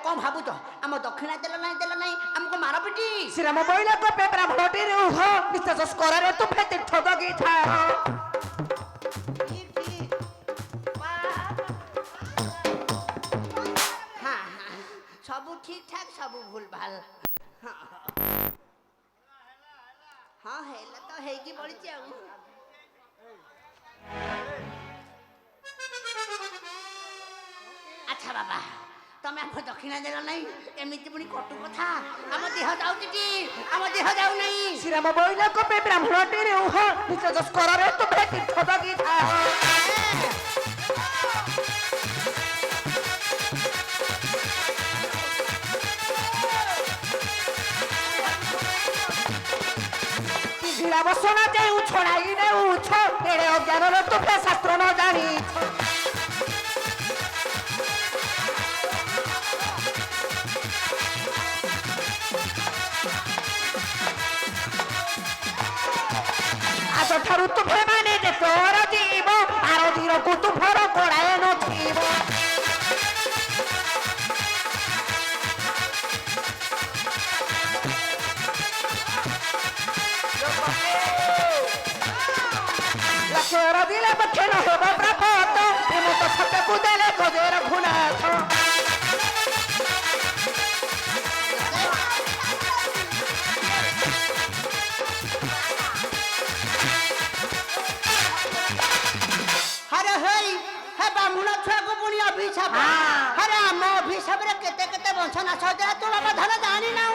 कौन भाबू तो आम दक्षिणा देल नहीं हमको मार पिटी श्रीराम बोइला को पे ब्राह्मणटी रुह विश्वास करे तू फे तीर्थ दगी था हाँ हाँ सब ठीक ठाक सब भूल भाल हाँ हेला तो है कि बड़ी जाऊ अच्छा बाबा तमें आम दक्षिणा देल नहीं एमती पुणी कटु कथा आम देह जाऊँगी आम देह जाऊ नहीं श्रीराम बोइला को पे ब्राह्मणटी रुह विश्वास करे तू फे तीर्थ दगी था बसना जाऊ छोड़ाई ने उछ तेरे अज्ञान रे तू फे शास्त्र न जानी आस ठारू तू फे माने जे तोर जीव आरो धीर को तू भर कोड़ाए न थीव लखेर दिले बखे न हो प्रपत प्रेम तो छपे कुदेले गजेर घुनाथ अरे हे ब्राह्मण छुआ को पुणी अभिशाप अरे आम अभिशाप रे केते केते वंश नाश होता तू बाबा धन जानी ना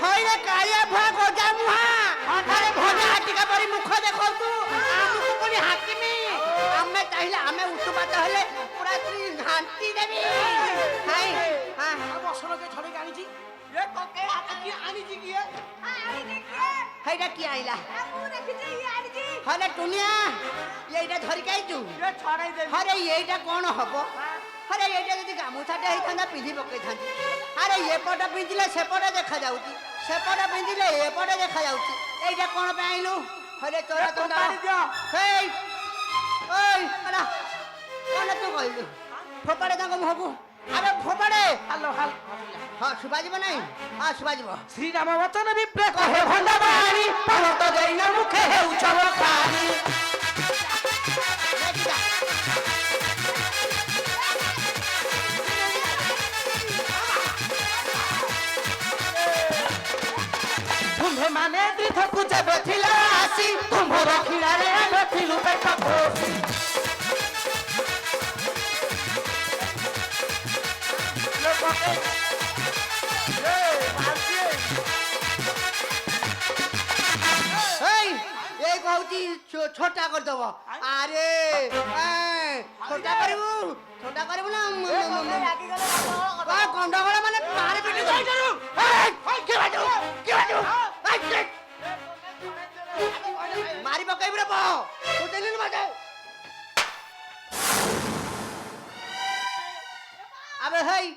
हईरे कालिया भुआ गजा मुहा अरे भजा हाटिका परी मुख देखौ तू आमको पुणी हाकिमी आमे चाहिले आमे उठुपात हेले पूरा श्री घांटी देवी हाय हां बसलो के छड़ी आनी छी ये कोके हाथ की आनी छी की आनी छी की हेडा की आइला मु देखि छी ये आनी छी हले टुनिया येटा धरि काई तू ये छड़ाई दे अरे येटा कोन हबो अरे येटा जदी गामुछाटे हेई थांदा पिंधी पके थांदी अरे ये पट पिंधिले से पट देखा जाउची से पट पिंधिले ए पट देखा जाउची एटा कोन पे आइलु अरे तोरा तो ना हेई ओय अला कोन तू कइलु फोपाड़े तांको मुहकु अरे फोपाड़े हालो हाल हां सुबाजीबो नाही हां सुबाजीबो श्रीराम वचन विप्रे कहे भंडारी पर्वत जैन मुखे हे उछव खानी तुम्हें माने तीर्थ को जब थिला आसी तुम रखिला रे रखिलु पेट खोसी छोटा कर दबो अरे छोटा करू ना गंडगोल माने मारे पिटी जाई करू के बाजू मारी पकाई रे बो छोटे लीन बाजे अबे हेई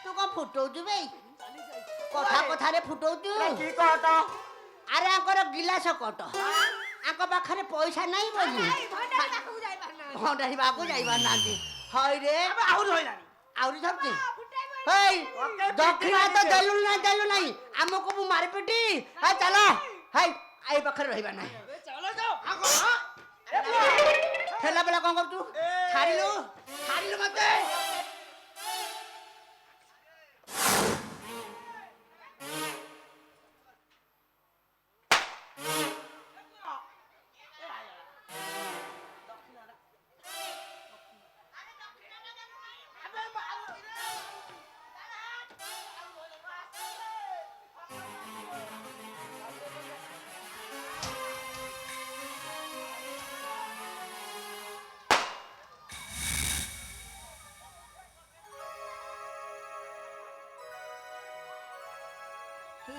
तू को फुटौ छु बे कथा कथा रे फुटौ छु की कहत अरे आकर गिलास कट आक पाखरे पैसा नहीं बोली भंडारी बाकू जाइबार नांदी हई रे आउर होइलानी आउरी सबती हेई दक्षिणा तो देलु नहीं हमको मु मारी पिटी हे चलो हेई आई पाखरे रहिबा नहीं चलो जाओ ठेला बेला कोन कर तू छाड़िलु मते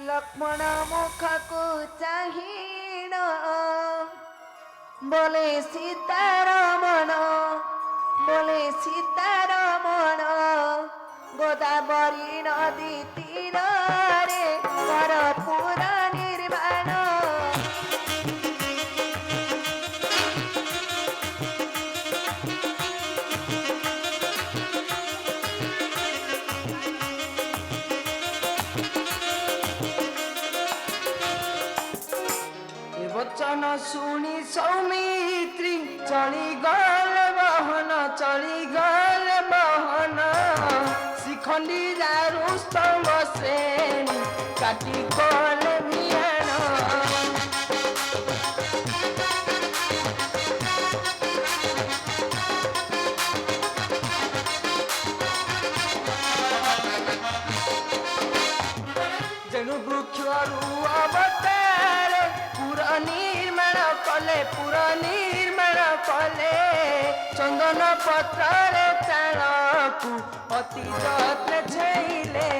लक्ष्मण मुख को चाहिण बोले सीतारमण गोदावरी नदी तीर रे करपुर निर्माण বচন শুনি সৌমিত্রী চলি গলে বহন চলি গলে বহন শিখণ্ডী রুস্তম শ্রেণী কাটি গলে ভিয়ান যেনু বৃক্ষরু অবতার পুর নির্মাণ কলে চন্দন পত্রে চালকু অতি যত্নে ছাইলে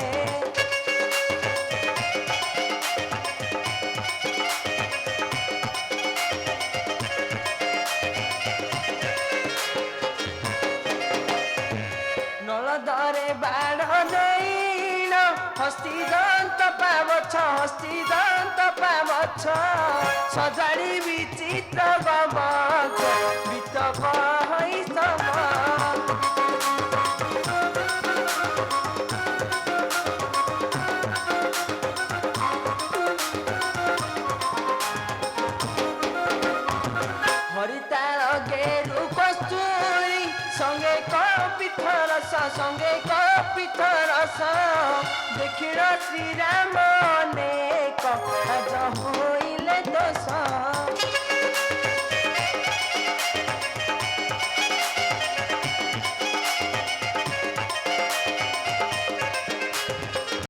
নলদরে বাড় দেইন হস্তিদন্ত পাবছ সজাড়ি বিচিত্র গমক বিতক হই সম হরিতাল গেরু কস্তুরী সঙ্গে কপিত রস দেখিল শ্রীরাম অনেক